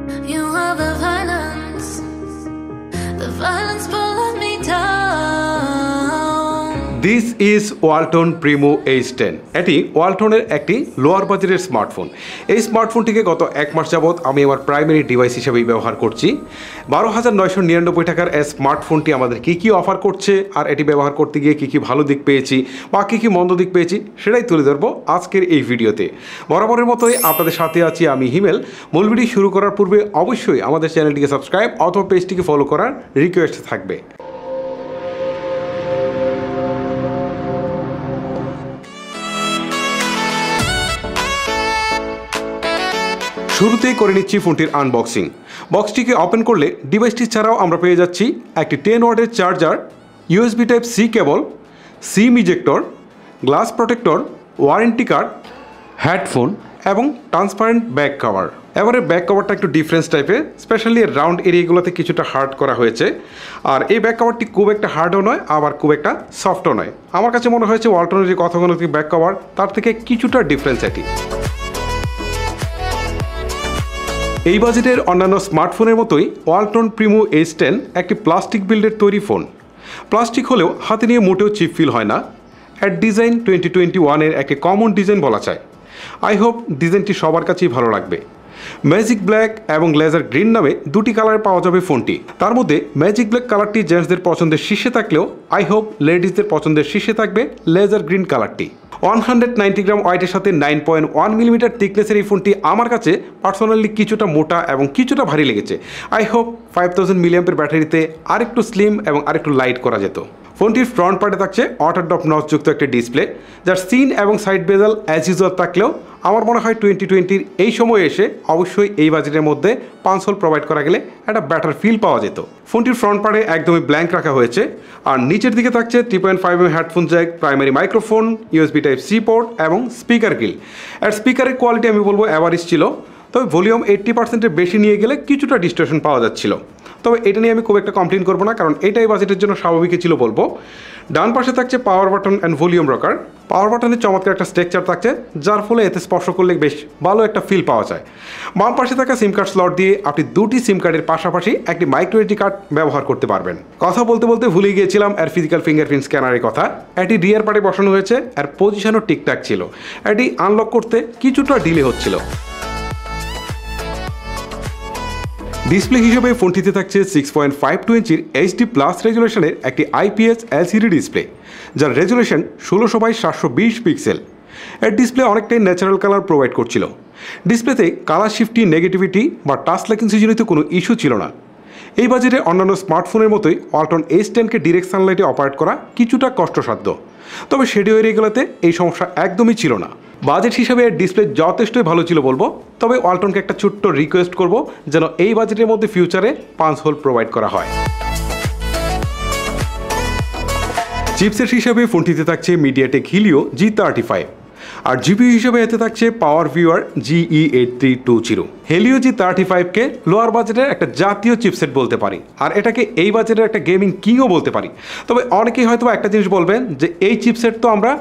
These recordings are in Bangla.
You are the violence pulling me down. This is Walton Primo H10. এটি ওয়ালটনের একটি লোয়ার বাজেটের স্মার্টফোন। এই স্মার্টফোনটিকে গত এক মাস যাবৎ আমি আমার প্রাইমারি ডিভাইস হিসেবেই ব্যবহার করছি। 12,999 টাকার এই স্মার্টফোনটি আমাদের কী অফার করছে আর এটি ব্যবহার করতে গিয়ে কী ভালো দিক পেয়েছি বা কী মন্দ দিক পেয়েছি সেটাই তুলে ধরবো আজকের এই ভিডিওতে। বরাবরের মতোই আপনাদের সাথে আছি আমি হিমেল। মূল ভিডিও শুরু করার পূর্বে অবশ্যই আমাদের চ্যানেলটিকে সাবস্ক্রাইব অথবা পেজটিকে ফলো করার রিকোয়েস্ট থাকবে। শুরুতেই করে নিচ্ছি ফোনটির আনবক্সিং। বক্সটিকে ওপেন করলে ডিভাইসটি ছাড়াও আমরা পেয়ে যাচ্ছি একটি 10 ওয়াটের charger, USB type C cable, SIM ejector, glass protector, warranty card, headphone এবং ট্রান্সপারেন্ট ব্যাক কভার। এবারে ব্যাক কভারটা একটু ডিফারেন্স টাইপের, স্পেশালি রাউন্ড এরিয়াগুলোতে কিছুটা হার্ড করা হয়েছে। আর এই ব্যাক কভারটি খুব একটা হার্ডও নয় আবার খুব একটা সফটও নয়। আমার কাছে মনে হয়েছে ওয়ালটনের যে গতানুগতিক ব্যাক কভার তার থেকে কিছুটা ডিফারেন্স এটি। এই বাজেটের অন্যান্য স্মার্টফোনের মতোই ওয়ালটন প্রিমো H10 একটি প্লাস্টিক বিল্ডের তৈরি ফোন। প্লাস্টিক হলেও হাতে নিয়ে মোটেও চিপ ফিল হয় না। এর ডিজাইন 2021-এর একটি কমন ডিজাইন বলা যায়। আই হোপ ডিজাইনটি সবার কাছেই ভালো লাগবে। ম্যাজিক ব্ল্যাক এবং লেজার গ্রিন নামে দুটি কালার পাওয়া যাবে ফোনটি। তার মধ্যে ম্যাজিক ব্ল্যাক কালারটি জেন্টসদের পছন্দের শীর্ষে থাকলেও আই হোপ লেডিসদের পছন্দের শীর্ষে থাকবে লেজার গ্রিন কালারটি। 190 গ্রাম ওয়েটের সাথে 9.1 মিলিমিটার থিকনেসের এই ফোনটি আমার কাছে পার্সোনালি কিছুটা মোটা এবং কিছুটা ভারী লেগেছে। আই হোপ 5000 মিলিঅ্যাম্পের ব্যাটারিতে আরেকটু স্লিম এবং আরেকটু লাইট করা যেত। ফোনটির ফ্রন্ট পার্টে থাকছে ওয়াটার ড্রপ নচযুক্ত একটি ডিসপ্লে, যার সিন এবং সাইড বেজেল অ্যাজ ইউজুয়াল থাকলেও আমার মনে হয় 2020-র এই সময়ে এসে অবশ্যই এই বাজেটের মধ্যে পাঞ্চ হোল প্রোভাইড করা গেলে একটা বেটার ফিল পাওয়া যেত। ফোনটির ফ্রন্ট পার্টে একদমই ব্ল্যাঙ্ক রাখা হয়েছে আর নিচের দিকে থাকছে 3.5 mm headphone jack, primary microphone, USB type C port এবং স্পিকার গ্রিল। আর স্পিকারের কোয়ালিটি আমি বলবো অ্যাভারেজ ছিল, তবে ভলিউম 80%-এর বেশি নিয়ে গেলে কিছুটা ডিস্টরশন পাওয়া যাচ্ছিল। তবে এটা নিয়ে আমি খুব একটা কমপ্লেন করবো না, কারণ এটাই বাজেটের জন্য স্বাভাবিকই ছিল বলবো। ডান পাশে থাকছে power button and volume rocker. Power বাটনের চমৎকার একটা স্ট্রাকচার থাকছে, যার ফলে এতে স্পর্শ করলে বেশ ভালো একটা ফিল পাওয়া যায়। বাম পাশে থাকা সিম কার্ড স্লট দিয়ে আপনি দুটি সিম কার্ডের পাশাপাশি একটি মাইক্রো এসডি কার্ড ব্যবহার করতে পারবেন। কথা বলতে বলতে ভুলে গিয়েছিলাম এর ফিজিক্যাল ফিঙ্গারপ্রিন্ট স্ক্যানারের কথা। এটি রিয়ার পার্টে বসানো হয়েছে, এর পজিশনও ঠিকঠাক ছিল। এটি আনলক করতে কিছুটা ডিলে হচ্ছিল। ডিসপ্লে হিসেবে ফোনটিতে থাকছে 6.52 ইঞ্চির এইচডি প্লাস রেজুলেশনের একটি IPS LCD ডিসপ্লে, যার রেজুলেশন 16x720 পিক্সেল। এর ডিসপ্লে অনেকটাই ন্যাচারাল কালার প্রোভাইড করছিল। ডিসপ্লেতে কালার শিফটি, নেগেটিভিটি বা টাচ ল্যাকিংস জনিত কোনো ইস্যু ছিল না। এই বাজেটে অন্যান্য স্মার্টফোনের মতোই ওয়ালটন H10-কে ডিরেক্ট সানলাইটে অপারেট করা কিছুটা কষ্টসাধ্য, তবে শেডিও এরিয়াগুলোতে এই সমস্যা একদমই ছিল না। বাজেট হিসাবে এর ডিসপ্লে যথেষ্টই ভালো ছিল বলবো, তবে ওয়ালটনকে একটা ছোট্ট রিকোয়েস্ট করব যেন এই বাজেটের মধ্যে ফিউচারে পাঞ্চ হোল প্রোভাইড করা হয়। চিপসেট হিসাবে ফোনটিতে থাকছে মিডিয়াটেক হিলিও G35 আর জিপিইউ হিসেবে এতে থাকছে পাওয়ার ভিউয়ার GE8320। হেলিও G35-কে লোয়ার বাজেটের একটা জাতীয় চিপসেট বলতে পারি, আর এটাকে এই বাজেটের একটা গেমিং কিংও বলতে পারি। তবে অনেকেই হয়তো একটা জিনিস বলবেন যে এই চিপসেট তো আমরা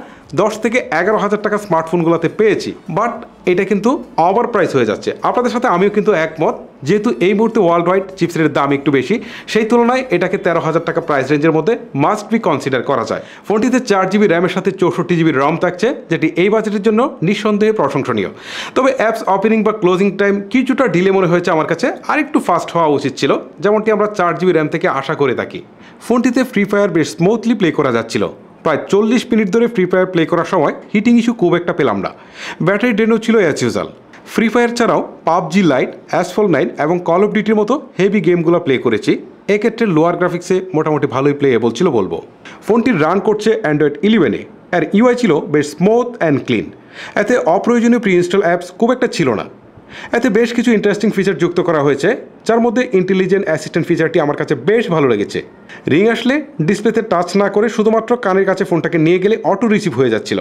10 থেকে 11,000 টাকা স্মার্টফোনগুলোতে পেয়েছি, বাট এটা কিন্তু ওভার প্রাইস হয়ে যাচ্ছে। আপনাদের সাথে আমিও কিন্তু একমত, যেহেতু এই মুহূর্তে ওয়ার্ল্ড ওয়াইড চিপসেটের দাম একটু বেশি, সেই তুলনায় এটাকে 13,000 টাকা প্রাইস রেঞ্জের মধ্যে মাস্ট বি কনসিডার করা যায়। ফোনটিতে 4GB র্যামের সাথে 64GB রম থাকছে, যেটি এই বাজেটের জন্য নিঃসন্দেহে প্রশংসনীয়। তবে অ্যাপস ওপেনিং বা ক্লোজিং টাইম কিছুটা ডিলে মনে হয়েছে আমার কাছে, আর একটু ফাস্ট হওয়া উচিত ছিল, যেমনটি আমরা 4GB র্যাম থেকে আশা করে থাকি। ফোনটিতে ফ্রি ফায়ার বেশ স্মুথলি প্লে করা যাচ্ছিল। প্রায় 40 মিনিট ধরে ফ্রি ফায়ার প্লে করার সময় হিটিং ইস্যু খুব একটা পেলাম না। ব্যাটারি ড্রেনও ছিল অ্যাজ ইউজুয়াল। ফ্রি ফায়ার ছাড়াও PUBG লাইট, অ্যাসফল 9 এবং কল অফ ডিউটির মতো হেভি গেমগুলো প্লে করেছি। এক্ষেত্রে লোয়ার গ্রাফিক্সে মোটামুটি ভালোই প্লেয়েবল ছিল বলবো। ফোনটি রান করছে অ্যান্ড্রয়েড 11-এ। এর ইউআই ছিল বেশ স্মুথ অ্যান্ড ক্লিন। এতে অপ্রয়োজনীয় প্রি ইনস্টল অ্যাপস খুব একটা ছিল না। এতে বেশ কিছু ইন্টারেস্টিং ফিচার যুক্ত করা হয়েছে, যার মধ্যে ইন্টেলিজেন্ট অ্যাসিস্ট্যান্ট ফিচারটি আমার কাছে বেশ ভালো লেগেছে। রিং আসলে ডিসপ্লেতে টাচ না করে শুধুমাত্র কানের কাছে ফোনটাকে নিয়ে গেলে অটো রিসিভ হয়ে যাচ্ছিল।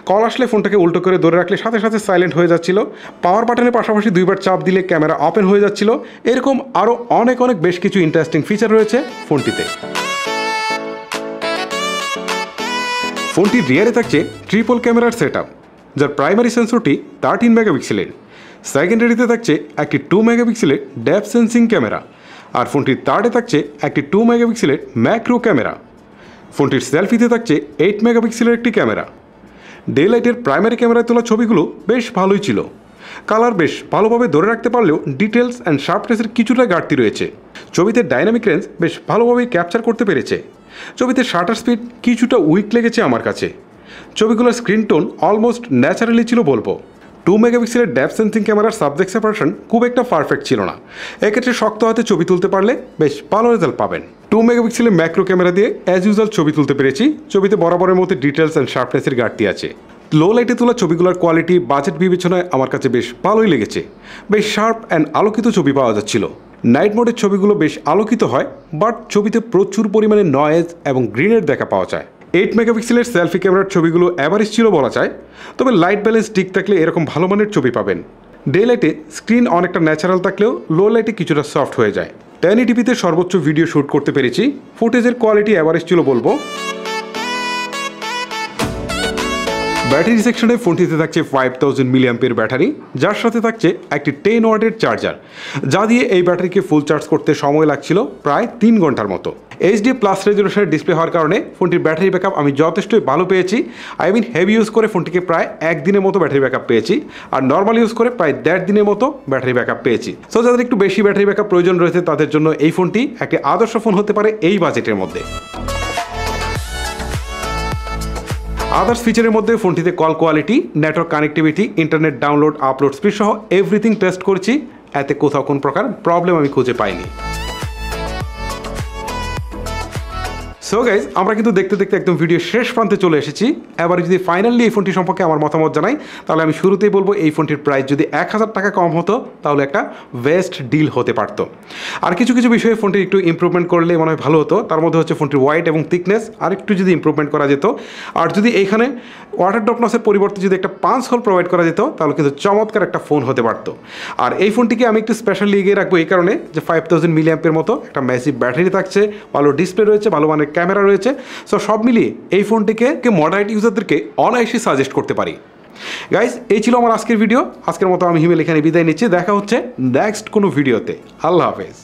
কল আসলে ফোনটাকে উল্টো করে ধরে রাখলে সাথে সাথে সাইলেন্ট হয়ে যাচ্ছিল। পাওয়ার বাটনের পাশাপাশি 2বার চাপ দিলে ক্যামেরা ওপেন হয়ে যাচ্ছিল। এরকম আরও অনেক বেশ কিছু ইন্টারেস্টিং ফিচার রয়েছে ফোনটিতে। ফোনটির রিয়ারে থাকছে ট্রিপল ক্যামেরার সেটআপ, যার প্রাইমারি সেন্সরটি 13 মেগাপিক্সেলের। সেকেন্ডারিতে থাকছে একটি 2 মেগাপিক্সেলের ডেপথ সেন্সিং ক্যামেরা, আর ফোনটির থার্ডে থাকছে একটি 2 মেগাপিক্সেলের ম্যাক্রো ক্যামেরা। ফোনটির সেলফিতে থাকছে 8 মেগাপিক্সেলের একটি ক্যামেরা। ডে লাইটের প্রাইমারি ক্যামেরায় তোলা ছবিগুলো বেশ ভালোই ছিল। কালার বেশ ভালোভাবে ধরে রাখতে পারলেও ডিটেলস অ্যান্ড শার্পনেসের কিছুটা ঘাটতি রয়েছে। ছবিতে ডাইনামিক রেঞ্জ বেশ ভালোভাবেই ক্যাপচার করতে পেরেছে। ছবিতে শাটার স্পিড কিছুটা উইক লেগেছে আমার কাছে। ছবিগুলোর স্ক্রিন টোন অলমোস্ট ন্যাচারালি ছিল বলবো। 2 মেগাপিক্সেলের ডেপথ সেন্সিং ক্যামেরার সাবজেক্ট সেপারেশন খুব একটা পারফেক্ট ছিল না। এক্ষেত্রে শক্ত হাতে ছবি তুলতে পারলে বেশ ভালো রেজাল্ট পাবেন। 2 মেগাপিক্সেলের ম্যাক্রো ক্যামেরা দিয়ে অ্যাজ ইউজুয়াল ছবি তুলতে পেরেছি। ছবিতে বরাবরের মধ্যে ডিটেলস অ্যান্ড শার্পনেসের ঘাটতি আছে। লো লাইটে তোলা ছবিগুলোর কোয়ালিটি বাজেট বিবেচনায় আমার কাছে বেশ ভালোই লেগেছে। বেশ শার্প অ্যান্ড আলোকিত ছবি পাওয়া যাচ্ছিল। নাইট মোডের ছবিগুলো বেশ আলোকিত হয়, বাট ছবিতে প্রচুর পরিমাণে নয়েজ এবং গ্রিনের দেখা পাওয়া যায়। 8 মেগাপিক্সেলের সেলফি ক্যামেরার ছবিগুলো অ্যাভারেজ ছিল বলা যায়, তবে লাইট ব্যালেন্স ঠিক থাকলে এরকম ভালো মানের ছবি পাবেন। ডে লাইটে স্ক্রিন অনেকটা ন্যাচারাল থাকলেও লো লাইটে কিছুটা সফট হয়ে যায়। 1080p সর্বোচ্চ ভিডিও শ্যুট করতে পেরেছি। ফুটেজের কোয়ালিটি অ্যাভারেজ ছিল বলবো। ব্যাটারি সেকশনে ফোনটিতে থাকছে 5000 মিলিঅ্যাম্পিয়ার ব্যাটারি, যার সাথে থাকছে একটি 10 ওয়াটের চার্জার, যা দিয়ে এই ব্যাটারিকে ফুল চার্জ করতে সময় লাগছিল প্রায় 3 ঘন্টার মতো। HD+ রেজলিউশনের ডিসপ্লে হওয়ার কারণে ফোনটির ব্যাটারি ব্যাকআপ আমি যথেষ্টই ভালো পেয়েছি। হেভি ইউজ করে ফোনটিকে প্রায় 1 দিনের মতো ব্যাটারি ব্যাকআপ পেয়েছি, আর নর্মাল ইউজ করে প্রায় 1.5 দিনের মতো ব্যাটারি ব্যাকআপ পেয়েছি। সো যাদের একটু বেশি ব্যাটারি ব্যাকআপ প্রয়োজন রয়েছে তাদের জন্য এই ফোনটি একটি আদর্শ ফোন হতে পারে এই বাজেটের মধ্যে। আদার্স ফিচারের মধ্যে ফোনটিতে call quality, network connectivity, internet download upload speed সহ এভরিথিং টেস্ট করেছি। এতে কোথাও কোন প্রকার প্রবলেম আমি খুঁজে পাইনি। সো গাইজ, আমরা কিন্তু দেখতে দেখতে একদম ভিডিও শেষ প্রান্তে চলে এসেছি। এবারে যদি ফাইনালি এই ফোনটি সম্পর্কে আমার মতামত জানাই, তাহলে আমি শুরুতেই বলবো এই ফোনটির প্রাইস যদি 1000 টাকা কম হতো তাহলে একটা বেস্ট ডিল হতে পারতো। আর কিছু কিছু বিষয়ে ফোনটি একটু ইমপ্রুভমেন্ট করলে মনে হয় ভালো হতো। তার মধ্যে হচ্ছে ফোনটির ওয়াইড এবং থিকনেস আর একটু যদি ইমপ্রুভমেন্ট করা যেত, আর যদি এইখানে ওয়াটার ড্রপনেসের পরিবর্তে যদি একটা পাঞ্চ হোল প্রোভাইড করা যেত তাহলে কিন্তু চমৎকার একটা ফোন হতে পারতো। আর এই ফোনটিকে আমি একটু স্পেশালি এগিয়ে রাখবো এই কারণে যে 5000 মিলিঅ্যাম্পের মতো একটা ম্যাসিভ ব্যাটারি থাকছে, ভালো ডিসপ্লে রয়েছে, ভালো মানের ক্যামেরা রয়েছে। সো সব মিলিয়ে এই ফোনটিকে মডারেট ইউজারদেরকে অনায়াসে সাজেস্ট করতে পারি। গাইজ, এই ছিল আমার আজকের ভিডিও। আজকের মতো আমি হিমেল এখানে বিদায় নিচ্ছি। দেখা হচ্ছে নেক্সট কোনো ভিডিওতে। আল্লাহ হাফেজ।